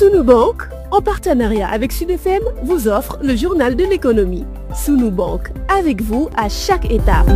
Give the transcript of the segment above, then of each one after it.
Sunu Bank, en partenariat avec Sud FM, vous offre le journal de l'économie. Sunu Bank, avec vous à chaque étape.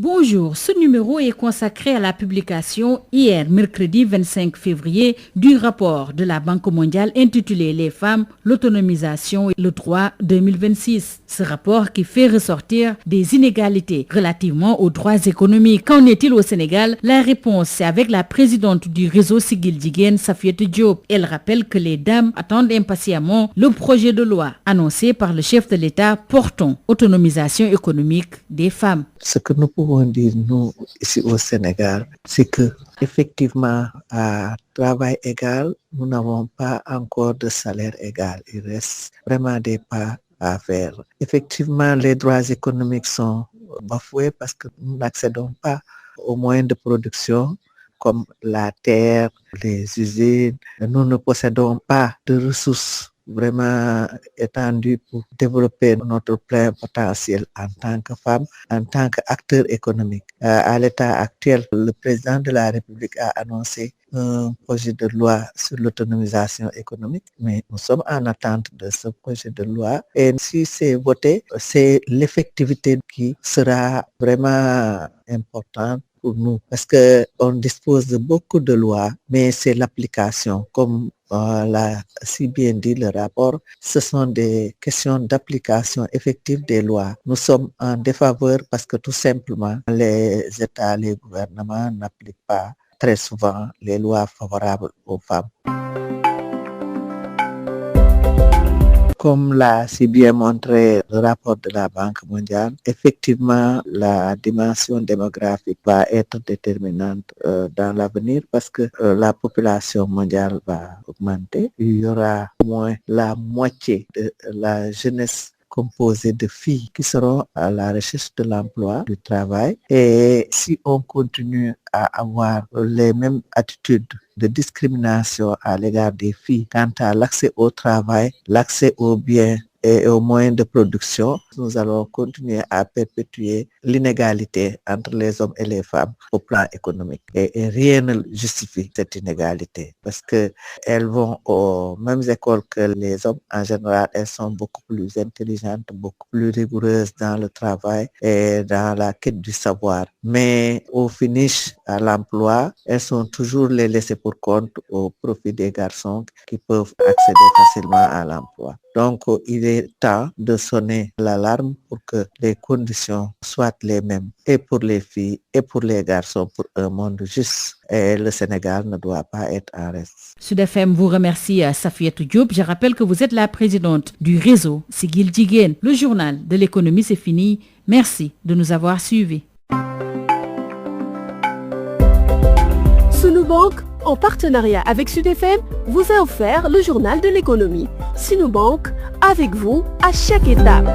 Bonjour, ce numéro est consacré à la publication hier, mercredi 25 février, du rapport de la Banque mondiale intitulé Les femmes, l'autonomisation et le droit 2026. Ce rapport qui fait ressortir des inégalités relativement aux droits économiques. Qu'en est-il au Sénégal? La réponse est avec la présidente du réseau Siggil Jigéen, Safiatou Diop. Elle rappelle que les dames attendent impatiemment le projet de loi annoncé par le chef de l'État portant autonomisation économique des femmes. Ce que nous pouvons dire, nous, ici au Sénégal, c'est que, effectivement, à travail égal, nous n'avons pas encore de salaire égal. Il reste vraiment des pas à faire. Effectivement, les droits économiques sont bafoués parce que nous n'accédons pas aux moyens de production comme la terre, les usines. Nous ne possédons pas de ressources vraiment étendu pour développer notre plein potentiel en tant que femme, en tant qu'acteur économique. À l'état actuel, le président de la République a annoncé un projet de loi sur l'autonomisation économique, mais nous sommes en attente de ce projet de loi. Et si c'est voté, c'est l'effectivité qui sera vraiment importante pour nous, parce qu'on dispose de beaucoup de lois, mais c'est l'application, comme l'a si bien dit le rapport, ce sont des questions d'application effective des lois. Nous sommes en défaveur parce que tout simplement, les États, les gouvernements n'appliquent pas très souvent les lois favorables aux femmes. Comme l'a si bien montré le rapport de la Banque mondiale, effectivement, la dimension démographique va être déterminante dans l'avenir parce que la population mondiale va augmenter. Il y aura au moins la moitié de la jeunesse composée de filles qui seront à la recherche de l'emploi, du travail. Et si on continue à avoir les mêmes attitudes de discrimination à l'égard des filles quant à l'accès au travail, l'accès aux biens et aux moyens de production, nous allons continuer à perpétuer l'inégalité entre les hommes et les femmes au plan économique. Et rien ne justifie cette inégalité parce qu'elles vont aux mêmes écoles que les hommes. En général, elles sont beaucoup plus intelligentes, beaucoup plus rigoureuses dans le travail et dans la quête du savoir. Mais au finish, à l'emploi, elles sont toujours les laissées pour compte au profit des garçons qui peuvent accéder facilement à l'emploi. Donc, il est temps de sonner l'alarme pour que les conditions soient les mêmes et pour les filles et pour les garçons pour un monde juste. Et le Sénégal ne doit pas être en reste. Sud FM vous remercie, Safiatou Diop. Je rappelle que vous êtes la présidente du réseau Siggil Jigéen. Le journal de l'économie, c'est fini. Merci de nous avoir suivis. Sunu Bank, en partenariat avec Sud FM, vous a offert le journal de l'économie. Sunu Bank, avec vous à chaque étape.